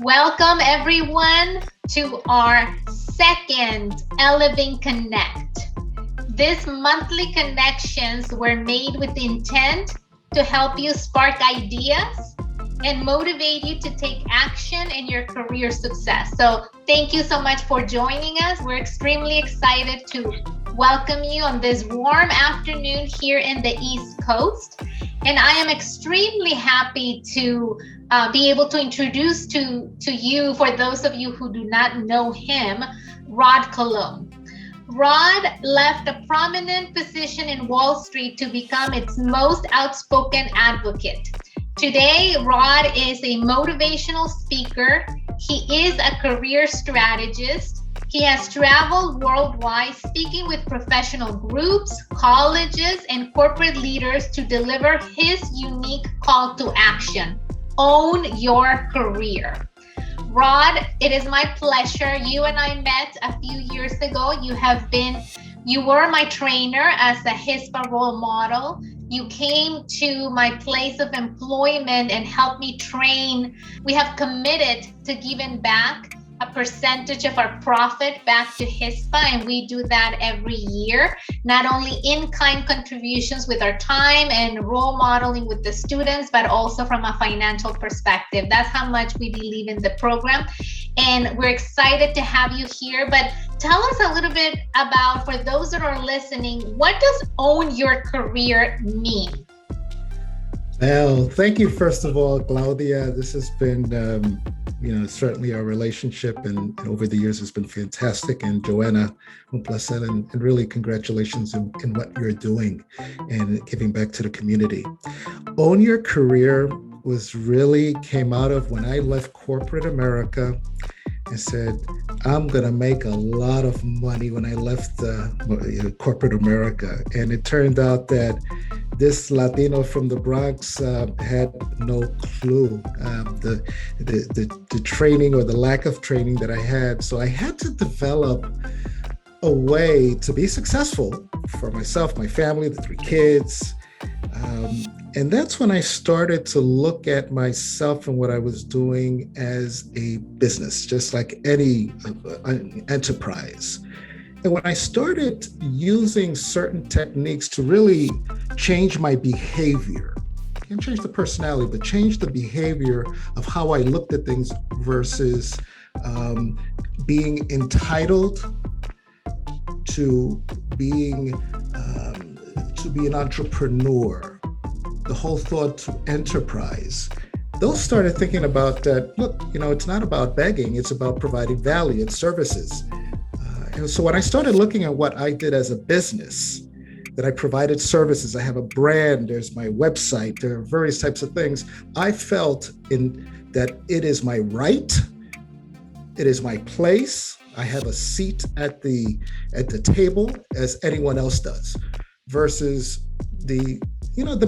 Welcome everyone to our second Elevink Connect. These monthly connections were made with the intent to help you spark ideas and motivate you to take action in your career success. So thank you so much for joining us. We're extremely excited to welcome you on this warm afternoon here in the East Coast. And I am extremely happy to be able to introduce to you, for those of you who do not know him, Rod Colon. Rod left a prominent position in Wall Street to become its most outspoken advocate. Today, Rod is a motivational speaker. He is a career strategist. He has traveled worldwide speaking with professional groups, colleges, and corporate leaders to deliver his unique call to action: own your career. Rod, it is my pleasure. You and I met a few years ago. You were my trainer as a HISPA role model. You came to my place of employment and helped me train. We have committed to giving back a percentage of our profit back to HISPA, and we do that every year. Not only in-kind contributions with our time and role modeling with the students, but also from a financial perspective. That's how much we believe in the program, and we're excited to have you here. But tell us a little bit about, for those that are listening, what does own your career mean? Well, thank you, first of all, Claudia. This has been, certainly our relationship and over the years has been fantastic. And Joanna, un placer, and really congratulations in what you're doing and giving back to the community. Own Your Career came out of when I left corporate America and said, I'm going to make a lot of money when I left corporate America. And it turned out that this Latino from the Bronx had no clue the training or the lack of training that I had. So I had to develop a way to be successful for myself, my family, the 3 kids. And that's when I started to look at myself and what I was doing as a business, just like any enterprise. And when I started using certain techniques to really change my behavior, can't change the personality, but change the behavior of how I looked at things versus being entitled to being an entrepreneur, the whole thought to enterprise. Those started thinking about that, look, it's not about begging, it's about providing value and services. And so when I started looking at what I did as a business, that I provided services, I have a brand, there's my website, there are various types of things, I felt that it is my right, it is my place, I have a seat at the table as anyone else does, versus the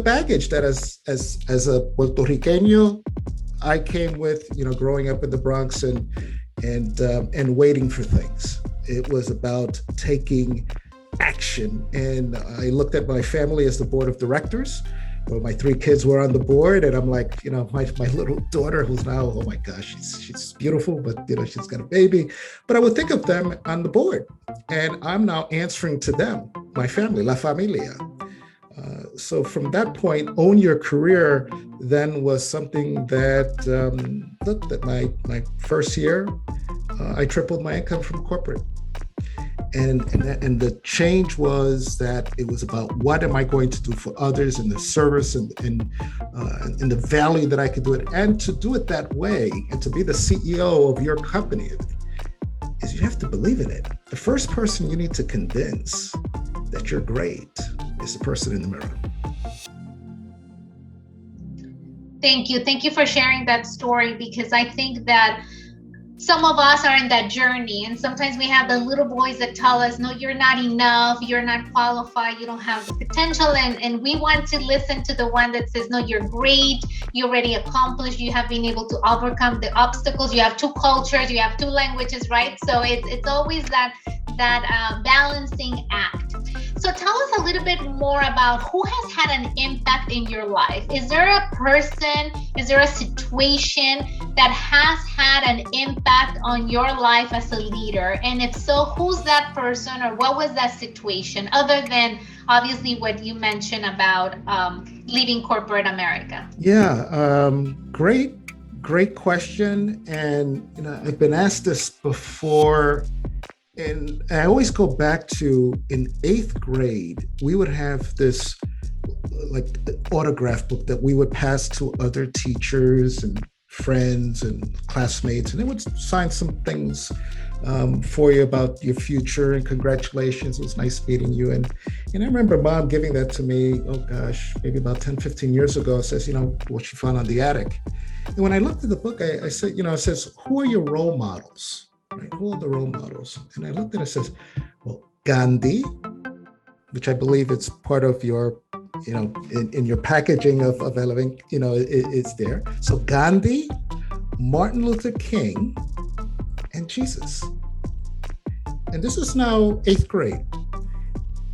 baggage that as a Puerto Riqueño I came with, growing up in the Bronx and waiting for things. It was about taking action. And I looked at my family as the board of directors, where my 3 kids were on the board. And I'm like, my little daughter, who's now, oh my gosh, she's beautiful, but she's got a baby. But I would think of them on the board. And I'm now answering to them, my family, la familia. So from that point, Own Your Career then was something that, looked at my first year, I tripled my income from corporate. And the change was that it was about what am I going to do for others and the service and the value that I could do it, and to do it that way and to be the CEO of your company is you have to believe in it. The first person you need to convince that you're great is the person in the mirror. Thank you. Thank you for sharing that story, because I think that some of us are in that journey, and sometimes we have the little boys that tell us, no, you're not enough, you're not qualified, you don't have the potential, and we want to listen to the one that says, no, you're great, you already accomplished, you have been able to overcome the obstacles, you have 2 cultures, you have 2 languages, right? So it's always that that balancing act. So tell us a little bit more about who has had an impact in your life. Is there a person, is there a situation that has had an impact on your life as a leader? And if so, who's that person or what was that situation, other than obviously what you mentioned about leaving corporate America? Yeah, great question. And I've been asked this before. And I always go back to in 8th grade, we would have this like autograph book that we would pass to other teachers and friends and classmates, and they would sign some things for you about your future and congratulations. It was nice meeting you. And I remember Mom giving that to me, oh gosh, maybe about 10, 15 years ago. It says, what she found on the attic. And when I looked at the book, I said, it says, who are your role models? Right? Who are the role models? And I looked at it, it says, well, Gandhi, which I believe it's part of your, in your packaging of Elevink, it's there. So Gandhi, Martin Luther King, and Jesus. And this is now 8th grade.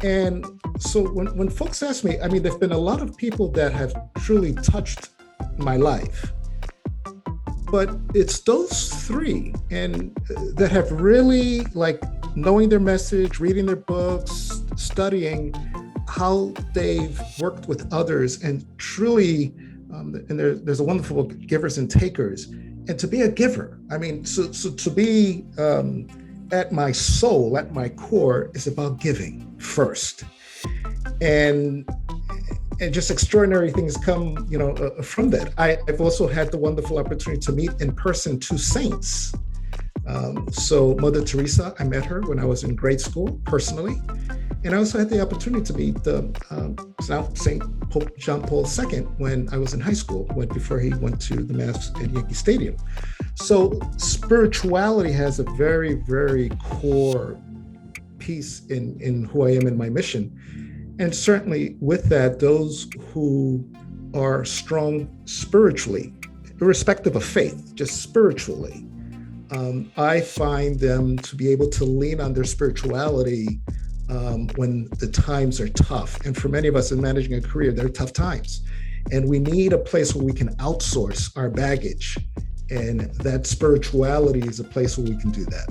And so when folks ask me, there've been a lot of people that have truly touched my life. But it's those 3 and that have really, like, knowing their message, reading their books, studying how they've worked with others, and truly, and there's a wonderful book, Givers and Takers, and to be a giver. So to be at my soul, at my core, is about giving first, and just extraordinary things come, from that. I've also had the wonderful opportunity to meet in person 2 saints. So Mother Teresa, I met her when I was in grade school personally. And I also had the opportunity to meet now St. Pope John Paul II when I was in high school, before he went to the Mass at Yankee Stadium. So spirituality has a very, very core piece in who I am in my mission. And certainly with that, those who are strong spiritually, irrespective of faith, just spiritually, I find them to be able to lean on their spirituality when the times are tough. And for many of us in managing a career, they're tough times. And we need a place where we can outsource our baggage. And that spirituality is a place where we can do that.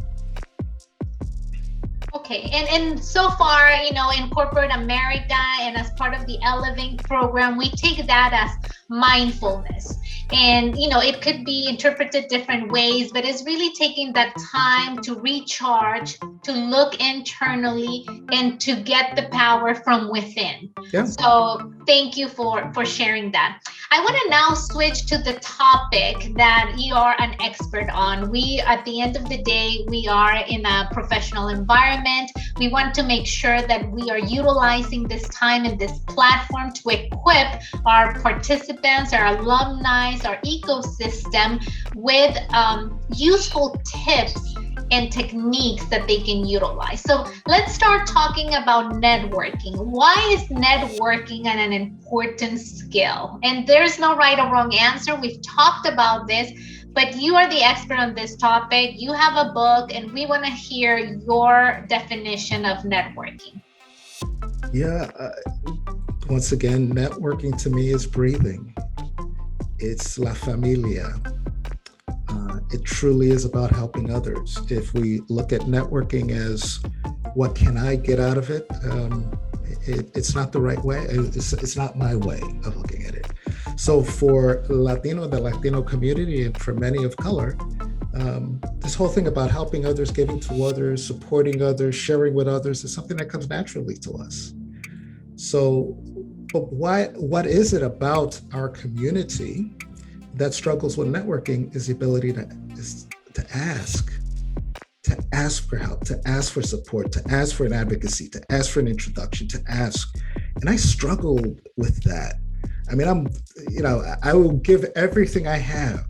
Okay, and so far, in corporate America and as part of the Elevink program, we take that as mindfulness. And, it could be interpreted different ways, but it's really taking that time to recharge, to look internally, and to get the power from within. Yeah. So thank you for sharing that. I want to now switch to the topic that you are an expert on. We, at the end of the day, we are in a professional environment. We want to make sure that we are utilizing this time and this platform to equip our participants, our alumni, our ecosystem with useful tips and techniques that they can utilize. So let's start talking about networking. Why is networking an important skill? And there's no right or wrong answer. We've talked about this, but you are the expert on this topic. You have a book, and we want to hear your definition of networking. Yeah, once again, networking to me is breathing. It's La Familia. It truly is about helping others. If we look at networking as what can I get out of it, it's not the right way. It's not my way of looking at it. So for the Latino community, and for many of color, this whole thing about helping others, giving to others, supporting others, sharing with others is something that comes naturally to us. So, but what is it about our community that struggles with networking is the ability to ask for help, to ask for support, to ask for an advocacy, to ask for an introduction, to ask. And I struggled with that. I will give everything I have,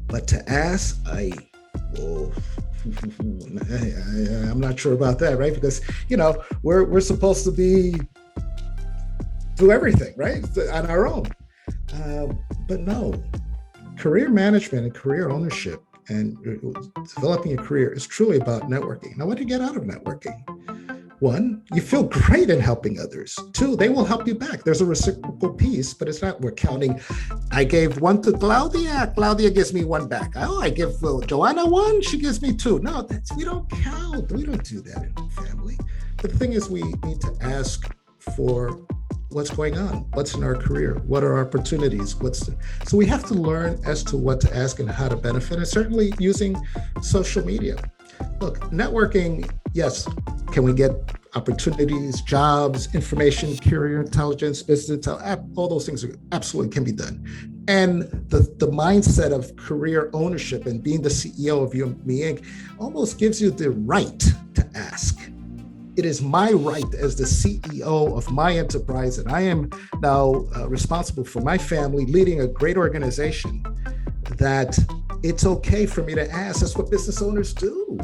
but to ask, I'm not sure about that, right? Because, we're supposed to do everything, right? On our own. But no, career management and career ownership and developing your career is truly about networking. Now, what do you get out of networking? One, you feel great in helping others. Two, they will help you back. There's a reciprocal piece, but it's not, we're counting. I gave one to Claudia. Claudia gives me one back. Oh, I give Joanna one. She gives me two. No, we don't count. We don't do that in family. But the thing is, we need to ask for what's going on, what's in our career, what are our opportunities, so we have to learn as to what to ask and how to benefit, and certainly using social media. Look, networking, yes, can we get opportunities, jobs, information, career intelligence, business intelligence, all those things absolutely can be done. And the mindset of career ownership and being the CEO of your Me Inc. almost gives you the right to ask. It is my right as the CEO of my enterprise, and I am now responsible for my family, leading a great organization, that it's okay for me to ask. That's what business owners do.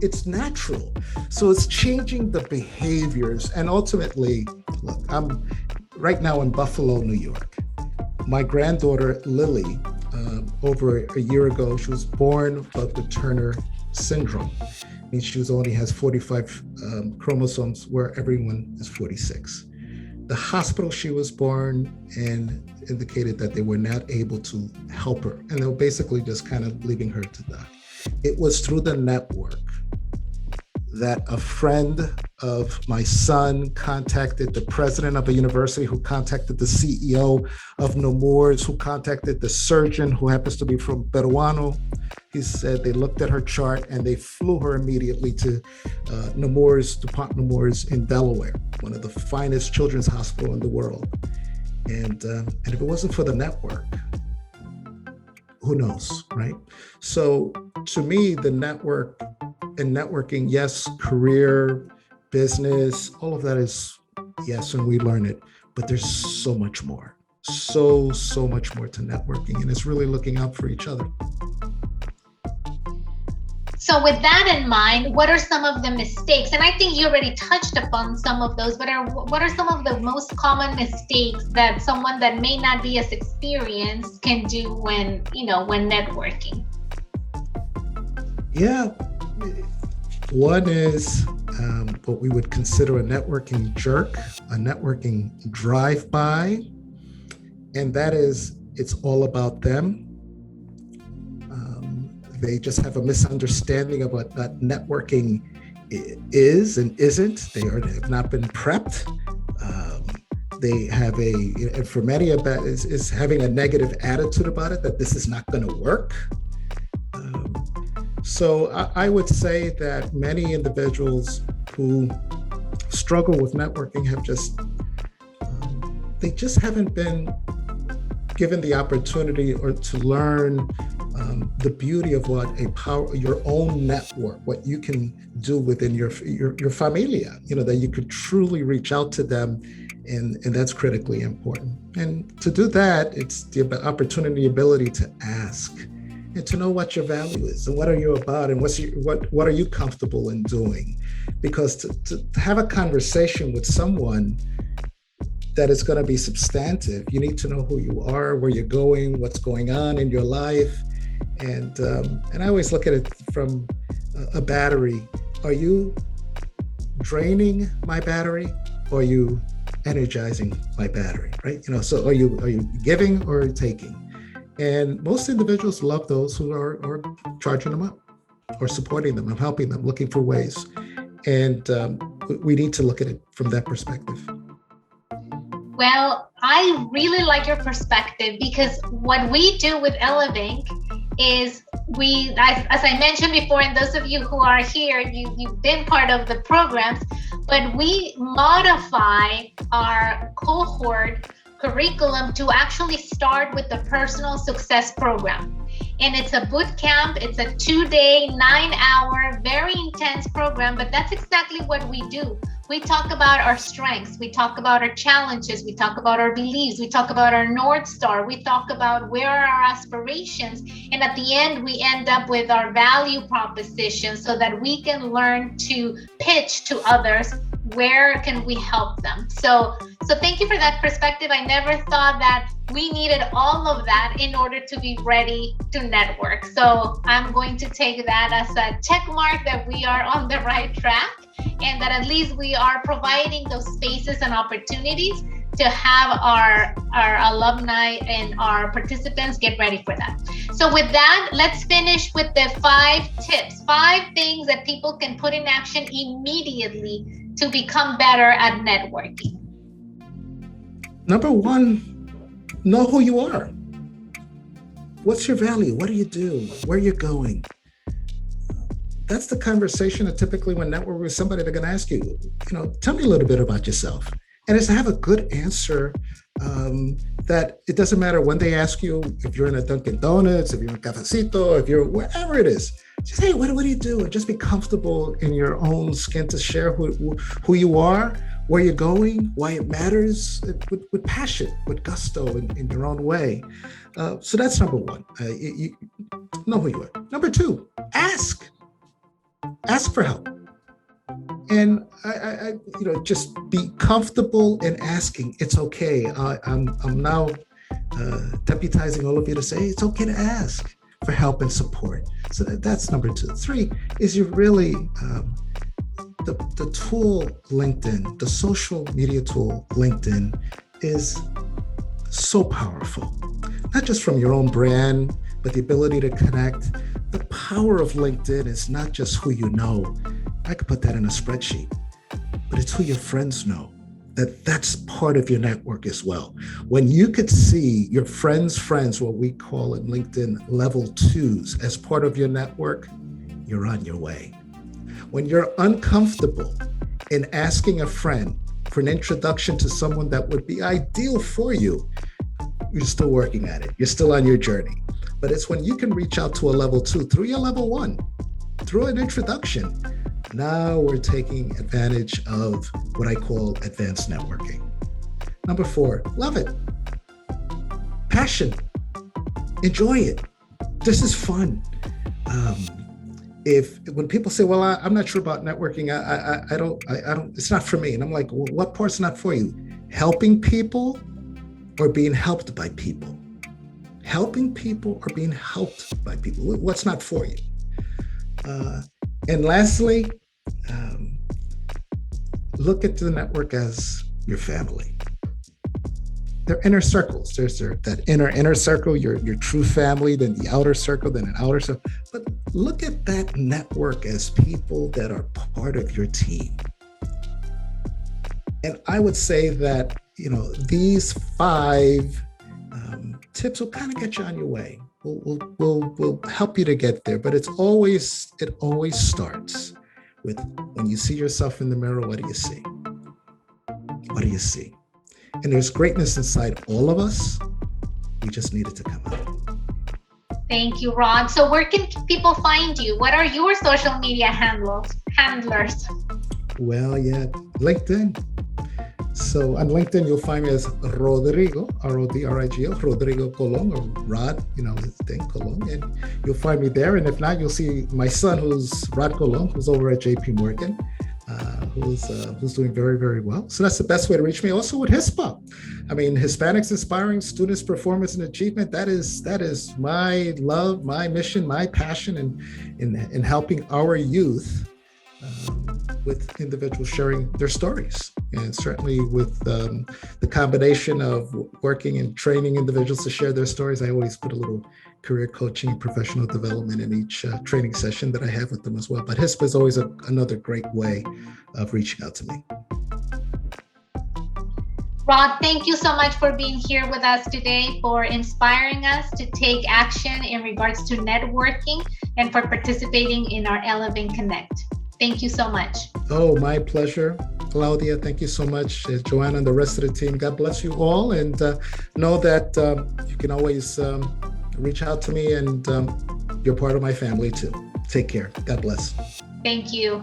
It's natural. So it's changing the behaviors. And ultimately, look, I'm right now in Buffalo, New York. My granddaughter, Lily, over a year ago, she was born with the Turner syndrome. Means she only has 45 chromosomes where everyone is 46. The hospital she was born in indicated that they were not able to help her, and they were basically just kind of leaving her to die. It was through the network that a friend of my son contacted the president of a university, who contacted the CEO of Nemours, who contacted the surgeon, who happens to be from Peruano. He said they looked at her chart and they flew her immediately to Nemours, DuPont Nemours in Delaware, one of the finest children's hospital in the world. And if it wasn't for the network, who knows, right? So to me, the network and networking, yes, career, business, all of that is, yes, and we learn it, but there's so much more, so much more to networking, and it's really looking out for each other. So with that in mind, what are some of the mistakes? And I think you already touched upon some of those, but what are some of the most common mistakes that someone that may not be as experienced can do when networking? Yeah. One is what we would consider a networking jerk, a networking drive-by, and that is, it's all about them. They just have a misunderstanding of what that networking is and isn't. They have not been prepped. They have and for many of that is having a negative attitude about it, that this is not going to work. So I would say that many individuals who struggle with networking have they just haven't been given the opportunity or to learn the beauty of what your own network, what you can do within your familia, that you could truly reach out to them, and that's critically important. And to do that, it's the opportunity, ability to ask, and to know what your value is and what are you about, and what are you comfortable in doing? Because to have a conversation with someone that is going to be substantive, you need to know who you are, where you're going, what's going on in your life. And I always look at it from a battery. Are you draining my battery, or are you energizing my battery, right? So are you giving or taking? And most individuals love those who are charging them up, or supporting them, and helping them, looking for ways. And we need to look at it from that perspective. Well, I really like your perspective, because what we do with Elevink is as I mentioned before, and those of you who are here, you've been part of the programs, but we modify our cohort curriculum to actually start with the personal success program. And it's a boot camp. It's a 2-day, 9-hour, very intense program, but that's exactly what we do. We talk about our strengths. We talk about our challenges. We talk about our beliefs. We talk about our North Star. We talk about where are our aspirations. And at the end, we end up with our value proposition, so that we can learn to pitch to others where can we help them? So thank you for that perspective. I never thought that we needed all of that in order to be ready to network. So I'm going to take that as a check mark that we are on the right track, and that at least we are providing those spaces and opportunities to have our alumni and our participants get ready for that. So with that, let's finish with the 5 tips, 5 things that people can put in action immediately to become better at networking. Number 1, know who you are. What's your value? What do you do? Where are you going? That's the conversation that typically when networking with somebody, they're going to ask you, tell me a little bit about yourself. And it's to have a good answer that it doesn't matter when they ask you, if you're in a Dunkin' Donuts, if you're in a Cafecito, if you're wherever it is, just, hey, what do you do? And just be comfortable in your own skin to share who you are, where you're going, why it matters, with passion, with gusto, in your own way. So that's number 1. You know who you are. Number 2, ask for help. And I just be comfortable in asking. It's okay. I'm now deputizing all of you to say it's okay to ask for help and support. So that's number 2. 3 is you really the tool LinkedIn, the social media tool LinkedIn is so powerful. Not just from your own brand, but the ability to connect. The power of LinkedIn is not just who you know. I could put that in a spreadsheet, but it's who your friends know. That's part of your network as well. When you could see your friends, what we call in LinkedIn level 2s as part of your network, you're on your way. When you're uncomfortable in asking a friend for an introduction to someone that would be ideal for you, you're still working at it. You're still on your journey. But it's when you can reach out to a level 2 through your level 1, through an introduction. Now we're taking advantage of what I call advanced networking. Number 4, love it. Passion. Enjoy it. This is fun. When people say, well, I'm not sure about networking, I don't, it's not for me. And I'm like, well, what part's not for you? Helping people or being helped by people? Helping people or being helped by people? What's not for you? And lastly, look at the network as your family. They're inner circles. There's that inner circle, your true family, then the outer circle, then an outer circle. But look at that network as people that are part of your team. And I would say that, these 5 tips will kind of get you on your way. We'll help you to get there, but it always starts with when you see yourself in the mirror, what do you see? What do you see? And there's greatness inside all of us. We just need it to come out. Thank you, Rod. So where can people find you? What are your social media handlers? Well, yeah, LinkedIn. So on LinkedIn, you'll find me as Rodrigo, R-O-D-R-I-G-O, Rodrigo Colon, or Rod, his thing, Colon. And you'll find me there. And if not, you'll see my son, who's Rod Colon, who's over at JP Morgan, who's doing very, very well. So that's the best way to reach me. Also with HISPA. I mean, Hispanics Inspiring Students' Performance and Achievement. That is my love, my mission, my passion in helping our youth with individuals sharing their stories. And certainly with the combination of working and training individuals to share their stories, I always put a little career coaching, professional development in each training session that I have with them as well. But HISPA is always another great way of reaching out to me. Rod, thank you so much for being here with us today, for inspiring us to take action in regards to networking, and for participating in our Elevink Connect. Thank you so much. Oh, my pleasure. Claudia, thank you so much. Joanna and the rest of the team, God bless you all. And know that you can always reach out to me, and you're part of my family too. Take care. God bless. Thank you.